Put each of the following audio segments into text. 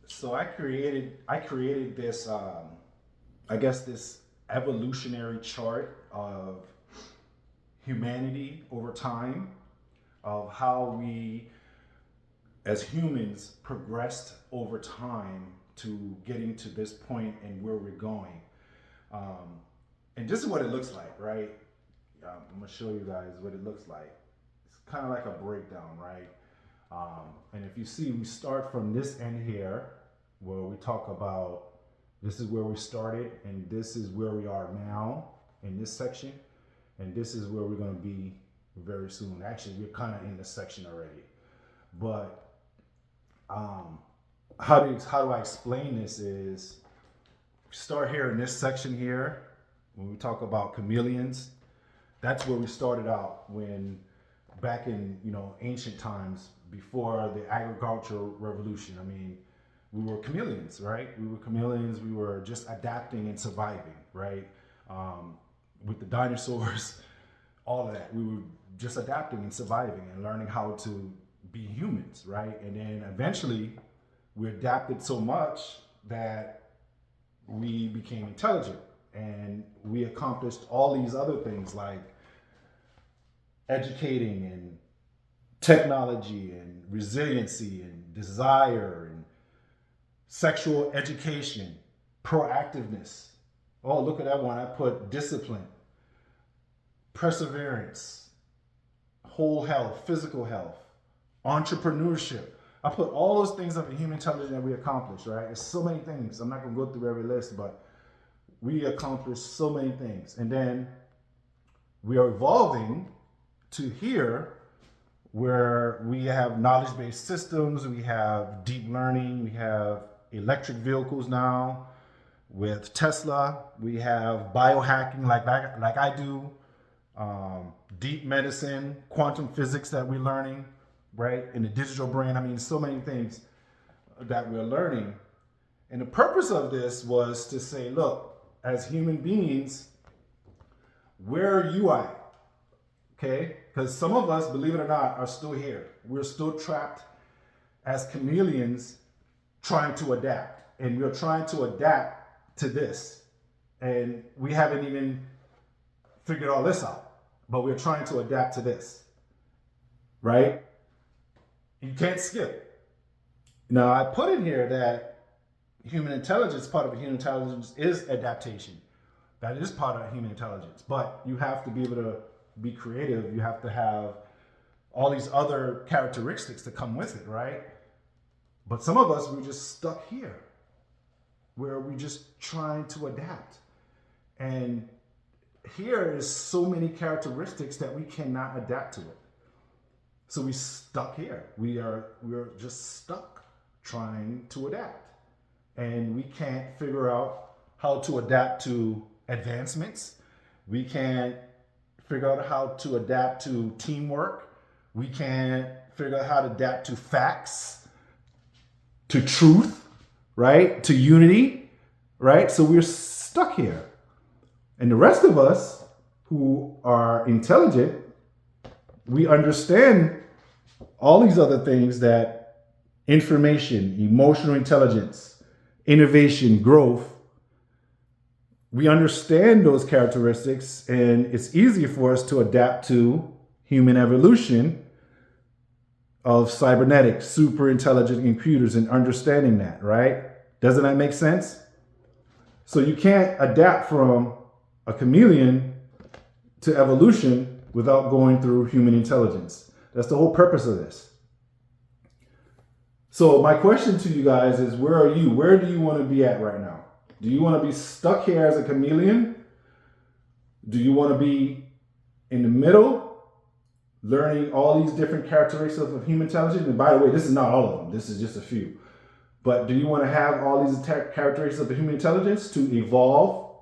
So I created this I guess this evolutionary chart of humanity over time, of how we as humans progressed over time to getting to this point and where we're going. Um, and this is what it looks like, right? I'm gonna show you guys what it looks like. It's kind of like a breakdown, right? And if you see, we start from this end here, where we talk about this is where we started, and this is where we are now in this section, and this is where we're gonna be very soon. Actually, we're kind of in this section already, but um, how do I explain this? Is start here in this section here when we talk about chameleons. That's where we started out when back in ancient times before the agricultural revolution. I mean, we were chameleons, right? We were chameleons. We were just adapting and surviving, right? Um, with the dinosaurs, all of that, we were just adapting and surviving and learning how to be humans, right? And then eventually, we adapted so much that we became intelligent and we accomplished all these other things like educating and technology and resiliency and desire and sexual education, proactiveness. Oh, look at that one. I put discipline, perseverance, whole health, physical health, entrepreneurship. I put all those things up in human intelligence that we accomplished, right? It's so many things. I'm not going to go through every list, but we accomplished so many things. And then we are evolving to here where we have knowledge-based systems, we have deep learning, we have electric vehicles now with Tesla, we have biohacking like I do, deep medicine, quantum physics that we're learning, right? In the digital brain. I mean, so many things that we're learning. And the purpose of this was to say, look, as human beings, where are you at? Okay? Because some of us, believe it or not, are still here. We're still trapped as chameleons trying to adapt. And we're trying to adapt to this. And we haven't even figured all this out. But we're trying to adapt to this. Right? You can't skip. Now, I put in here that human intelligence, part of human intelligence is adaptation. That is part of human intelligence. But you have to be able to be creative. You have to have all these other characteristics that come with it, right? But some of us, we're just stuck here where we're just trying to adapt. And here is so many characteristics that we cannot adapt to it. So we stuck here. We're just stuck trying to adapt. And we can't figure out how to adapt to advancements. We can't figure out how to adapt to teamwork. We can't figure out how to adapt to facts, to truth, right? To unity, right? So we're stuck here. And the rest of us who are intelligent, we understand all these other things that information, emotional intelligence, innovation, growth, we understand those characteristics, and it's easy for us to adapt to human evolution of cybernetics, super intelligent computers, and understanding that, right? Doesn't that make sense? So you can't adapt from a chameleon to evolution without going through human intelligence. That's the whole purpose of this. So my question to you guys is, where are you? Where do you want to be at right now? Do you want to be stuck here as a chameleon? Do you want to be in the middle, learning all these different characteristics of human intelligence? And by the way, this is not all of them. This is just a few. But do you want to have all these characteristics of the human intelligence to evolve,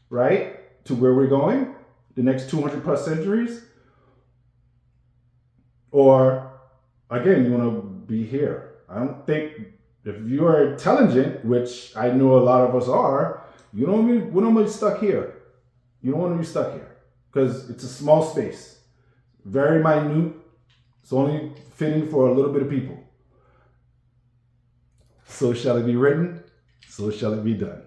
right, to where we're going, the next 200 plus centuries? Or, again, you want to be here? I don't think, if you are intelligent, which I know a lot of us are, we don't want to be stuck here. You don't want to be stuck here because it's a small space, very minute. It's only fitting for a little bit of people. so shall it be written, so shall it be done.